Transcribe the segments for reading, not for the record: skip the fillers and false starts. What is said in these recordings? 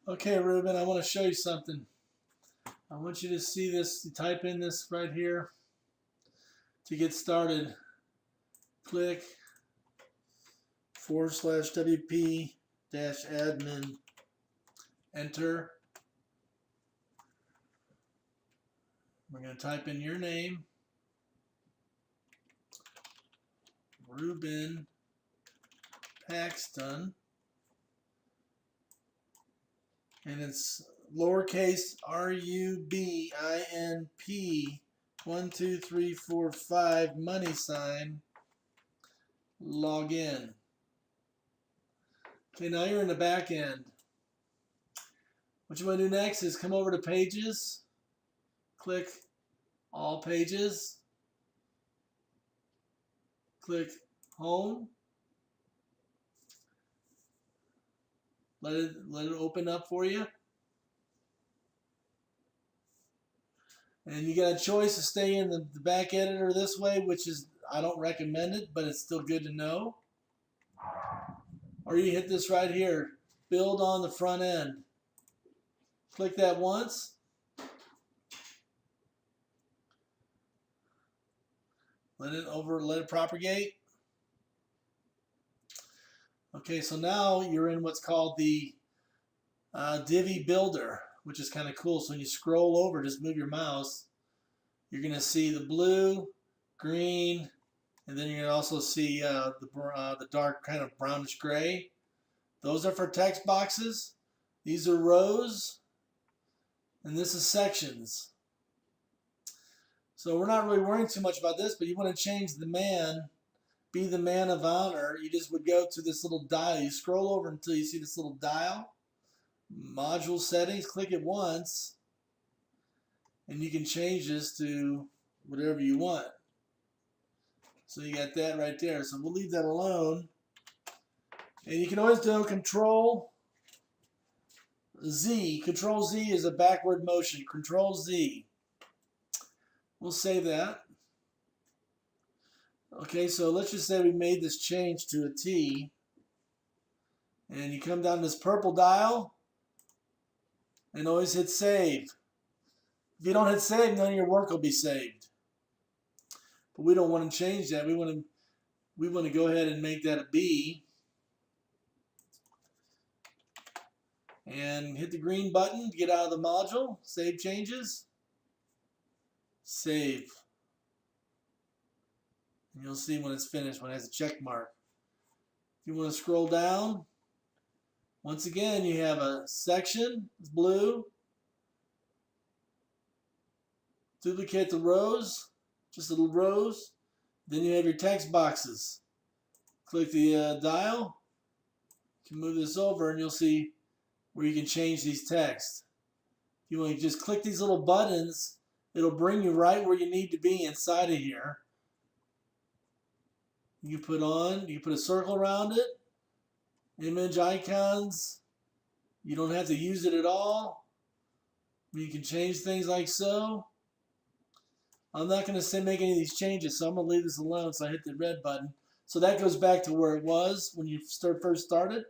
Okay, Ruben, I want to show you something. I want you to see this. You type in this right here to get started. Click /WP-admin. Enter. We're going to type in your name, Ruben Paxton, and it's lowercase RUBINP 1 2 3 4 5 money sign. Log in. Okay, now you're in the back end. What you want to do next is come over to Pages, click All Pages, click Home, let it open up for you. And you got a choice to stay in the back editor this way, which is, I don't recommend it, but it's still good to know. Or you hit this right here, Build on the front end. Click that once. Let it propagate. Okay, so now you're in what's called the Divi Builder, which is kind of cool. So when you scroll over, just move your mouse, you're going to see the blue, green, and then you're going to also see the dark kind of brownish gray. Those are for text boxes. These are rows, and this is sections. So we're not really worrying too much about this, but you want to change the man, be the man of honor. You just would go to this little dial. You scroll over until you see this little dial. Module settings, click it once, and you can change this to whatever you want. So you got that right there. So we'll leave that alone. And you can always do Control Z. Control Z is a backward motion. Control Z. We'll save that. Okay, so let's just say we made this change to a T. And you come down this purple dial and always hit save. If you don't hit save, none of your work will be saved. But we don't want to change that. We want to go ahead and make that a B. And hit the green button to get out of the module. Save changes. Save. And you'll see when it's finished, when it has a check mark. If you want to scroll down, once again, you have a section, it's blue. Duplicate the rows, just little rows. Then you have your text boxes. Click the dial. You can move this over and you'll see where you can change these texts. If you want to just click these little buttons, it'll bring you right where you need to be inside of here. You put a circle around it, image icons. You don't have to use it at all. You can change things like so. I'm not going to make any of these changes, so I'm going to leave this alone. So I hit the red button. So that goes back to where it was when you first started.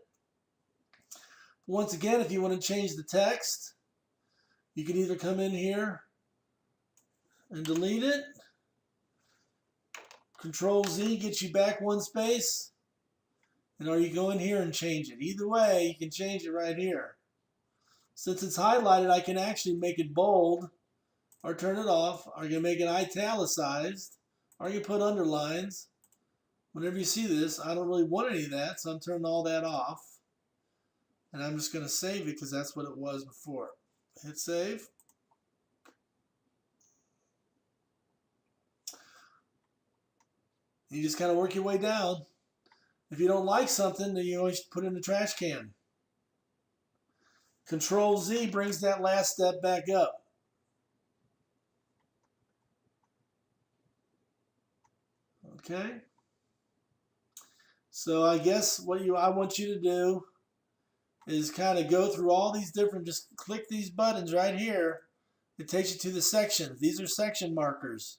Once again, if you want to change the text, you can either come in here and delete it. Control Z gets you back one space. And or you go in here and change it. Either way, you can change it right here. Since it's highlighted, I can actually make it bold or turn it off. Or you can make it italicized. Or you can put underlines. Whenever you see this, I don't really want any of that, so I'm turning all that off. And I'm just going to save it because that's what it was before. Hit save. You just kind of work your way down. If you don't like something, then you always put it in the trash can. Control Z brings that last step back up. Okay. So I guess what I want you to do is kind of go through all these different, just click these buttons right here. It takes you to the sections. These are section markers.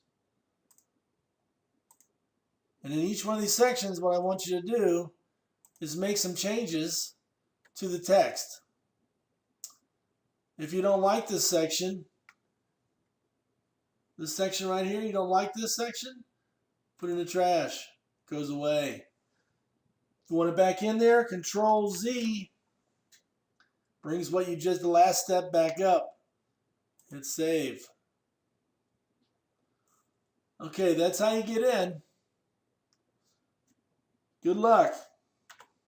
And in each one of these sections, what I want you to do is make some changes to the text. If you don't like this section right here, you don't like this section, put it in the trash. Goes away. If you want it back in there, Control Z brings what you just the last step back up. Hit save. Okay, that's how you get in. Good luck.